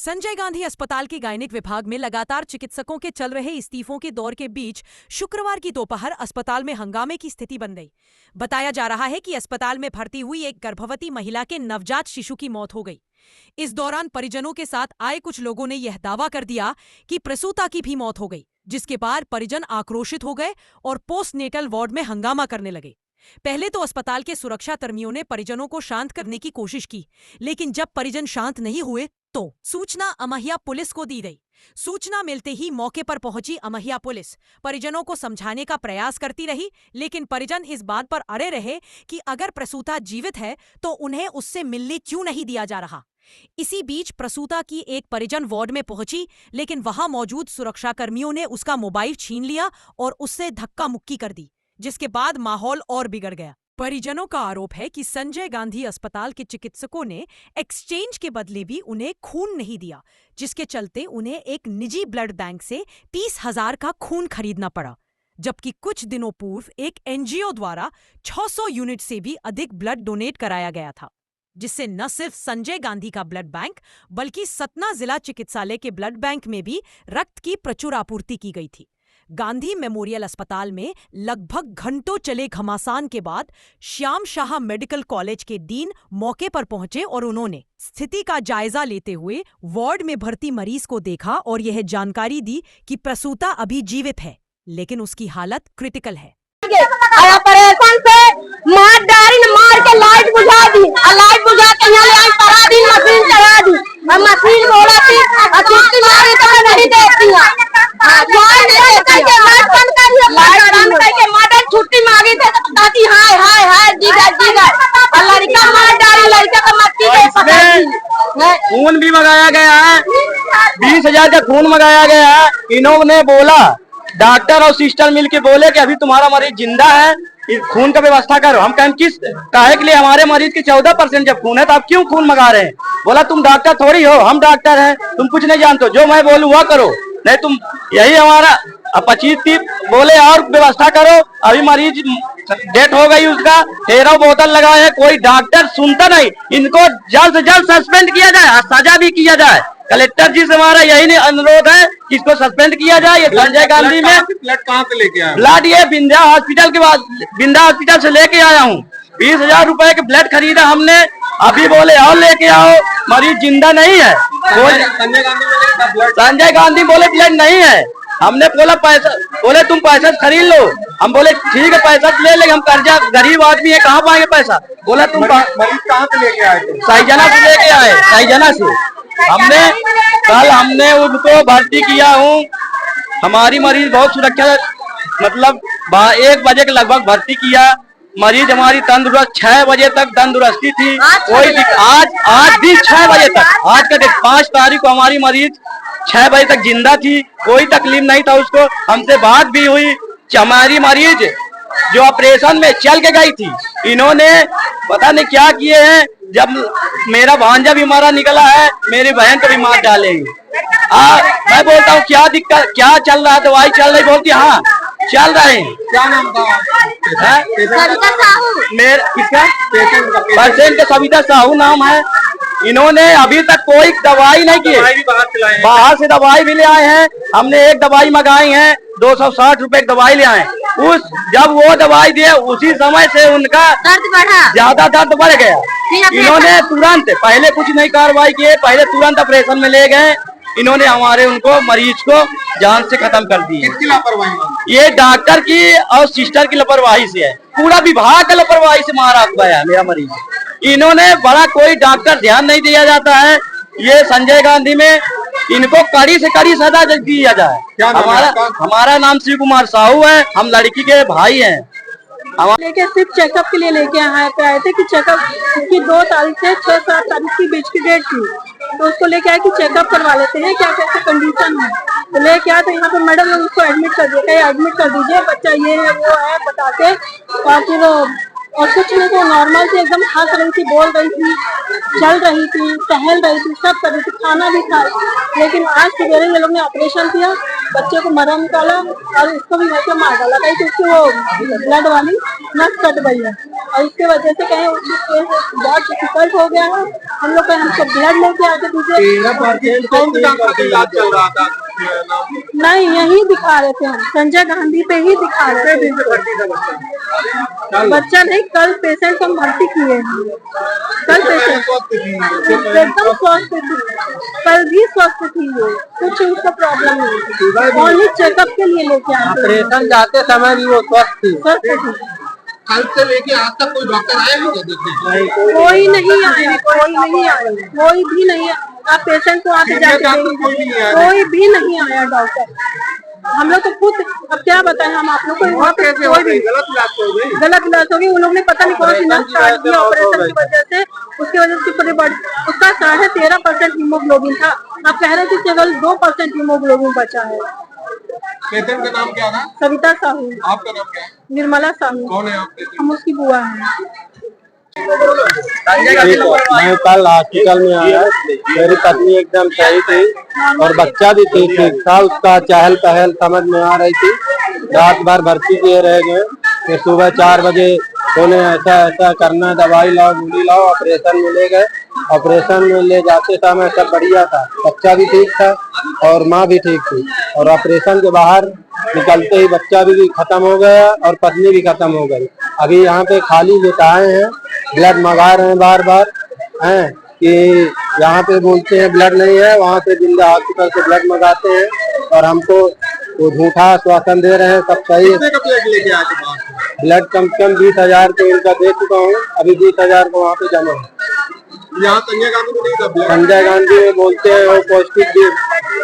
संजय गांधी अस्पताल के गायनिक विभाग में लगातार चिकित्सकों के चल रहे इस्तीफों के दौर के बीच शुक्रवार की दोपहर अस्पताल में हंगामे की स्थिति बन गई। बताया जा रहा है कि अस्पताल में भर्ती हुई एक गर्भवती महिला के नवजात शिशु की मौत हो गई। इस दौरान परिजनों के साथ आए कुछ लोगों ने यह दावा कर दिया कि प्रसूता की भी मौत हो गई, जिसके बाद परिजन आक्रोशित हो गए और पोस्टनेटल वार्ड में हंगामा करने लगे। पहले तो अस्पताल के सुरक्षा कर्मियों ने परिजनों को शांत करने की कोशिश की, लेकिन जब परिजन शांत नहीं हुए तो सूचना अमहिया पुलिस को दी गई। सूचना मिलते ही मौके पर पहुंची अमहिया पुलिस परिजनों को समझाने का प्रयास करती रही, लेकिन परिजन इस बात पर अड़े रहे कि अगर प्रसूता जीवित है तो उन्हें उससे मिलने क्यों नहीं दिया जा रहा। इसी बीच प्रसूता की एक परिजन वार्ड में पहुंची, लेकिन वहां मौजूद सुरक्षाकर्मियों ने उसका मोबाइल छीन लिया और उससे धक्का मुक्की कर दी, जिसके बाद माहौल और बिगड़ गया। परिजनों का आरोप है कि संजय गांधी अस्पताल के चिकित्सकों ने एक्सचेंज के बदले भी उन्हें खून नहीं दिया, जिसके चलते उन्हें एक निजी ब्लड बैंक से 30,000 का खून खरीदना पड़ा, जबकि कुछ दिनों पूर्व एक एनजीओ द्वारा 600 यूनिट से भी अधिक ब्लड डोनेट कराया गया था, जिससे न सिर्फ संजय गांधी का ब्लड बैंक बल्कि सतना जिला चिकित्सालय के ब्लड बैंक में भी रक्त की प्रचुर आपूर्ति की गई थी। गांधी मेमोरियल अस्पताल में लगभग घंटों चले घमासान के बाद श्याम शाह मेडिकल कॉलेज के डीन मौके पर पहुंचे और उन्होंने स्थिति का जायजा लेते हुए वार्ड में भर्ती मरीज को देखा और यह जानकारी दी कि प्रसूता अभी जीवित है, लेकिन उसकी हालत क्रिटिकल है। ऑपरेशन से मार के लाइट बुझा दी, लाइट बुझा के यहाँ ले आई, सारा दिन मशीन चला दी, मशीन बोला थी छुट्टी मारी तो मैं नहीं देती हूँ। मदद छुट्टी मांगी थे तो कहती हाय हाय हाय जीगर जीगर, लड़का मार डाली, लड़का तो मट्टी खून भी मंगाया गया है, 20,000 का खून मंगाया गया है। इन्होंने बोला, डॉक्टर और सिस्टर मिलके बोले कि अभी तुम्हारा मरीज जिंदा है, खून का व्यवस्था करो। हम कहें किस काहे के लिए, हमारे मरीज की 14% जब खून है तो आप क्यों खून मंगा रहे हैं। बोला तुम डॉक्टर थोड़ी हो, हम डॉक्टर हैं, तुम कुछ नहीं जानते हो, जो मैं बोलूँ वह करो, नहीं तुम यही हमारा 25 बोले और व्यवस्था करो। अभी मरीज डेथ हो गई, उसका 13 बोतल लगाए है, कोई डॉक्टर सुनता नहीं। इनको जल्द से जल्द सस्पेंड किया जाए, सजा भी किया जाए। कलेक्टर जी से हमारा यही अनुरोध है कि इसको सस्पेंड किया जाए। ये संजय गांधी में ब्लड कहाँ से लेके आया? ब्लड ये विंध्या हॉस्पिटल के बाद विंध्या हॉस्पिटल से लेके आया हूँ। 20,000 रुपए के ब्लड खरीदा हमने, अभी बोले और लेके आओ, मरीज जिंदा नहीं है। संजय गांधी बोले ब्लड नहीं है। हमने बोला पैसा, बोले तुम पैसा खरीद लो। हम बोले ठीक है पैसा ले लेंगे, हम कर्जा गरीब आदमी है, कहाँ पाएंगे पैसा। बोला तुम मरीज कहाँ से लेके आए थे? साईजना से लेके आए, साईजना से। हमने उनको भर्ती किया हूँ। हमारी मरीज बहुत सुरक्षा, मतलब 1 बजे के लगभग भर्ती किया। मरीज हमारी तंदुरुस्त 6 बजे तक तंदुरुस्ती थी, कोई आज भी 6 बजे तक, आज का डेट 5 तारीख को हमारी मरीज 6 बजे तक जिंदा थी, कोई तकलीफ नहीं था उसको। हमसे बात भी हुई। हमारी मरीज जो ऑपरेशन में चल के गई थी, इन्होंने पता नहीं क्या किए हैं। जब मेरा भांजा भी हमारा निकला है, मेरी बहन को भी मार डालेंगे। मैं बोलता हूँ क्या दिक्कत, क्या चल रहा है, दवाई चल रही, बोलती हाँ चल रहे हैं। क्या नाम था किसका? पेशेंट का सविता साहू नाम है। इन्होंने अभी तक कोई दवाई नहीं की, बाहर से दवाई भी ले आए हैं। हमने एक दवाई मंगाई है, 260 रुपए की दवाई ले आए। जब वो दवाई दिए उसी समय से उनका ज्यादा दर्द बढ़ गया। इन्होंने तुरंत, पहले कुछ नहीं कार्रवाई किए, पहले तुरंत ऑपरेशन में ले गए। इन्होंने उनको मरीज को जान से खत्म कर दी। किसकी लापरवाही? ये डॉक्टर की और सिस्टर की लापरवाही से है, पूरा विभाग का लापरवाही से मारा हुआ है मेरा मरीज। इन्होंने बड़ा कोई डॉक्टर ध्यान नहीं दिया जाता है। ये संजय गांधी में इनको कड़ी से कड़ी सजा दिया जाए। हमारा नाम शिव कुमार साहू है, हम लड़की के भाई हैं। लेके सिर्फ चेकअप के लिए लेके आए थे कि चेकअप की 2 तारीख से 6-7 तारीख की बीच की डेट थी, तो उसको लेके आए कि चेकअप करवा लेते हैं क्या कैसे कंडीशन है। तो लेके आए तो यहाँ पे मैडम ने उसको एडमिट कर दिया, एडमिट कर दीजिए, बच्चा ये है वो है बता के। और फिर और कुछ नहीं, तो नॉर्मल से एकदम हंस रही थी, बोल रही थी, चल रही थी, टहल रही थी, सब कर रही थी, खाना भी खा रही। लेकिन आज सवेरे ये लोग ने ऑपरेशन किया, बच्चे को मरम निकाला और इसको भी वैसे मार डाला, कहीं तो उसकी वो ब्लड वाली नस कट गई है और इसके वजह से कहीं उसकी बहुत डिफिकल्ट हो गया है। हम लोग हमको ब्लड लेके आके दीजिए। कौन सा डॉक्टर का इलाज चल रहा था? नहीं, यही दिखा रहे थे हम, संजय गांधी पे ही दिखा रहे थे। बच्चा नहीं, कल पेशेंट को हम भर्ती किए हैं। कल पेशेंट एकदम स्वस्थ थी, कल भी स्वस्थ थी वो, कुछ उसका प्रॉब्लम नहीं थी, ओनली चेकअप के लिए लेके आए। ऑपरेशन जाते समय भी वो स्वस्थ थी। कल से लेके आज तक कोई डॉक्टर आया नहीं देखने? कोई नहीं आया, कोई नहीं आया, कोई भी नहीं आया। आप पेशेंट को आके जाके कोई भी नहीं आया डॉक्टर। हम लोग तो खुद, अब क्या बताएं हम आप लोग को, वहाँ पे कोई भी गलत इलाज हो गई। उन लोग ने पता नहीं कौन सी नस काट दिया ऑपरेशन की वजह से, उसकी वजह से पूरी बॉडी, उसका 13.5% हीमोग्लोबिन था। आप कह रहे थे केवल 2% हीमोग्लोबिन बचा है। पेशेंट का नाम क्या था? सविता साहू। आपका नाम क्या है? निर्मला साहू। कौन है आपके? हम उसकी बुआ हैं। मैं कल हॉस्पिटल में आया, मेरी पत्नी एकदम सही थी और बच्चा भी ठीक था। उसका चहल पहल समझ में आ रही थी। रात भर भर्ती किए रह गए, फिर सुबह 4 बजे उन्हें ऐसा करना, दवाई लाओ, गोली लाओ, ऑपरेशन में ले गए। ऑपरेशन में ले जाते समय सब बढ़िया था, बच्चा भी ठीक था और माँ भी ठीक थी। और ऑपरेशन के बाहर निकलते ही बच्चा भी खत्म हो गया और पत्नी भी खत्म हो गई। अभी यहाँ पे खाली लेटाए हैं, ब्लड मंगा रहे हैं बार बार हैं कि यहाँ पे बोलते हैं ब्लड नहीं है, वहाँ पे जिंदा हॉस्पिटल से ब्लड मंगाते हैं और हमको वो झूठा आश्वासन दे रहे हैं सब सही है। ब्लड कम से कम 20,000 को इनका दे चुका हूँ, अभी 20,000 को वहाँ पे जमा है। यहाँ संजय गांधी को नहीं था? संजय गांधी में बोलते हैं वो पॉजिटिव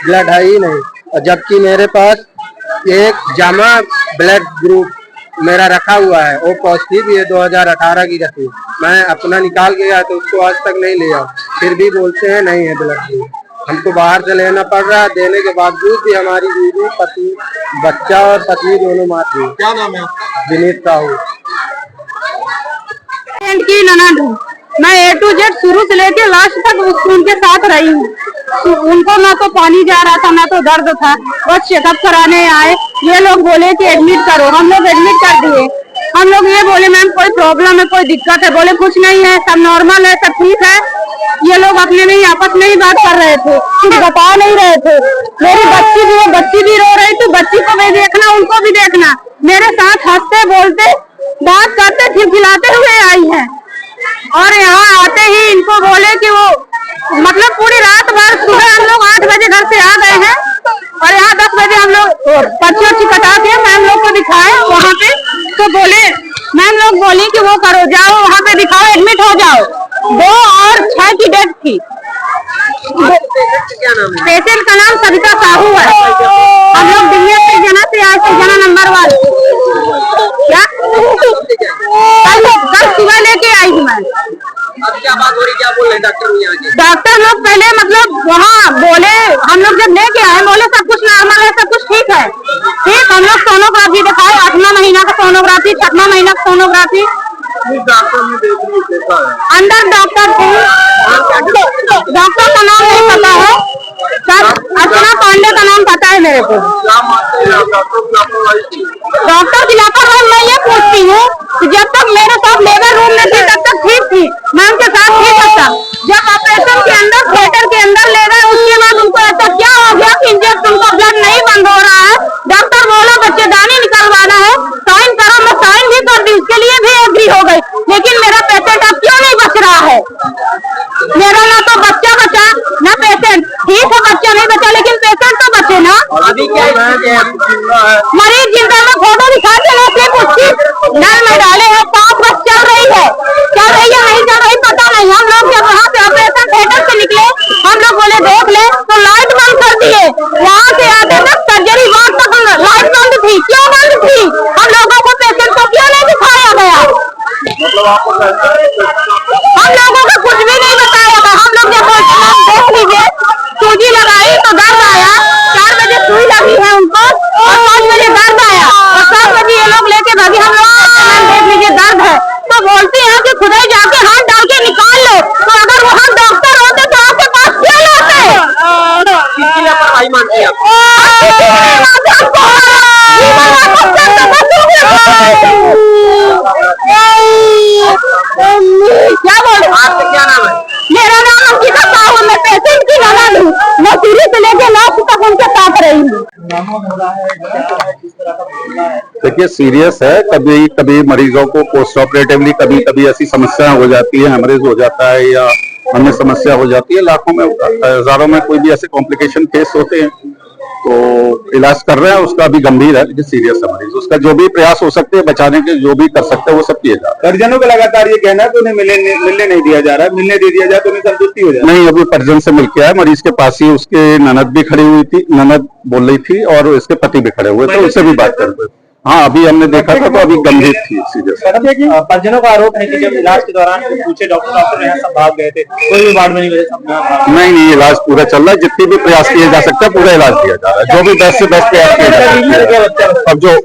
ब्लड है ही नहीं, और जबकि मेरे पास एक जमा ब्लड ग्रुप मेरा रखा हुआ है, वो पॉजिटिव ही है 2018 की रसीद। मैं अपना निकाल के गया तो उसको आज तक नहीं लिया, फिर भी बोलते हैं नहीं है ब्लड ग्रुप। हमको बाहर से लेना पड़ रहा है, देने के बावजूद भी हमारी बीवी, पति, बच्चा और पत्नी दोनों मार दी। क्या नाम है? विनीत साहू। की ननद हूँ मैं, A to Z शुरू से लेके लास्ट तक उनके साथ रही हूँ। तो उनको ना तो पानी जा रहा था ना तो दर्द था, बस चेकअप कराने आए। ये लोग बोले कि एडमिट करो, हम लोग एडमिट कर दिए। हम लोग ये बोले मैम कोई प्रॉब्लम है, कोई दिक्कत है? बोले कुछ नहीं है, सब नॉर्मल है, सब ठीक है। ये लोग अपने में ही आपस में ही बात कर रहे थे, कुछ बता नहीं रहे थे। मेरी बच्ची भी रो रही थी, बच्ची को भी देखना, उनको भी देखना। मेरे साथ हंसते बोलते बात करते खिलखिलाते हुए आई है। और यहाँ आते ही इनको बोले कि वो मतलब पूरी रात भर, सुबह हम लोग 8 बजे घर से आ गए हैं और यहाँ 10 बजे हम लोग पर्ची कटा के मैम लोग को दिखाए वहाँ पे। तो बोले मैम लोग बोली कि वो करो, जाओ वहाँ पे दिखाओ, एडमिट हो जाओ। 2 और 6 की डेट थी। पेशेंट का नाम सविता साहू है। हम लोग दिल्ली से जना से आए थे, जना नंबर 1। क्या कल सुबह लेके आई थी मैं। अब क्या बात हो रही, क्या बोल रहे डॉक्टर? डॉक्टर लोग पहले मतलब वहाँ बोले, हम लोग जब लेके आए बोले सब कुछ नॉर्मल है, सब कुछ ठीक है। ठीक, हम लोग सोनोग्राफी दिखाए, 8वां महीना का सोनोग्राफी, 7वां महीना का सोनोग्राफी। अंदर डॉक्टर थे, डॉक्टर का नाम नहीं पता है, अर्चना पांडे का नाम पता है मेरे को। डॉक्टर की लापरवाही मैं ये पूछती हूँ कि जब तक मेरे साथ लेबर रूम में थी तब तक ठीक थी, मैं उनके साथ ठीक था। जब ऑपरेशन के अंदर, थिएटर के अंदर ले गए, उसके बाद उनको ऐसा क्या हो गया कि इंजेक्शन का ब्लड नहीं बंद हो रहा है। डॉक्टर बोला बच्चेदानी निकलवाना है, साइन करो। मैं साइन भी कर दी, उसके लिए भी एग्री हो गई, लेकिन मेरा पेशेंट अब क्यों नहीं बच रहा है? मेरा ना तो बच्चा बचा ना पेशेंट। ठीक है बच्चा नहीं बचा, लेकिन पेशेंट तो बचे ना। अभी क्या मरीज जिंदा में फोटो दिखा के सिर्फ उसकी नल में डाले हैं, 5 बस चल रही है नहीं चल रही पता नहीं। हम लोग जब वहाँ पे ऑपरेशन थिएटर से निकले, हम लोग बोले देख ले, तो लाइट बंद कर दिए। वहाँ से आते तक सर्जरी वार्ड तक लाइट बंद थी। क्यों बंद थी? हम लोगों को पेशेंट को क्यों नहीं दिखाया गया? हम लोगों को कुछ भी नहीं बताया था। हम लोग जब देख लीजिए, सूजी लगाई तो दर्द आया, 4 बजे सुई लगी है उनको और 5 बजे दर्द आया और 7 बजे ये लोग लेके भागे। हम लोग देख लीजिए दर्द है तो बोलते हैं कि खुदा ही जाके हाथ डाल के निकाल लो। तो अगर वहाँ डॉक्टर होते तो आपके पास क्यों लाते? किसकी लापरवाही मानती है आप? क्या बोल? आपका क्या नाम है? मेरा कौन हो रहा है, क्या है, किस तरह का मामला है? देखिए सीरियस है, कभी कभी मरीजों को पोस्ट ऑपरेटिवली कभी कभी ऐसी समस्याएं हो जाती है, हेमरेज हो जाता है या अन्य समस्या हो जाती है, लाखों में हजारों में कोई भी ऐसे कॉम्प्लिकेशन केस होते हैं, तो इलाज कर रहे हैं। उसका अभी गंभीर है लेकिन सीरियस है मरीज, उसका जो भी प्रयास हो सकते हैं बचाने के, जो भी कर सकते हैं वो सब किए जा रहे हैं। परिजनों का लगातार ये कहना है कि उन्हें मिलने नहीं दिया जा रहा है, मिलने दे दिया जाए तो उन्हें संतुष्टि हो जाए। नहीं, अभी परिजन से मिलके आए, मरीज के पास ही उसके ननद भी खड़ी हुई थी, ननद बोल रही थी और इसके पति भी खड़े हुए थे, उससे भी बात कर रहे थे। हाँ, अभी हमने देखा था तो अभी गंभीर थी, सीरियस। परिजनों का आरोप है कि जब इलाज के दौरान पूछे डॉक्टर यहाँ सब भाग गए थे, कोई भी वार्ड में नहीं गए, सब नहीं, इलाज पूरा चल रहा है, जितने भी प्रयास किए जा सकते हैं पूरा इलाज किया जा रहा है, जो भी बेस्ट से बेस्ट प्रयास किया जा सकता है। अब जो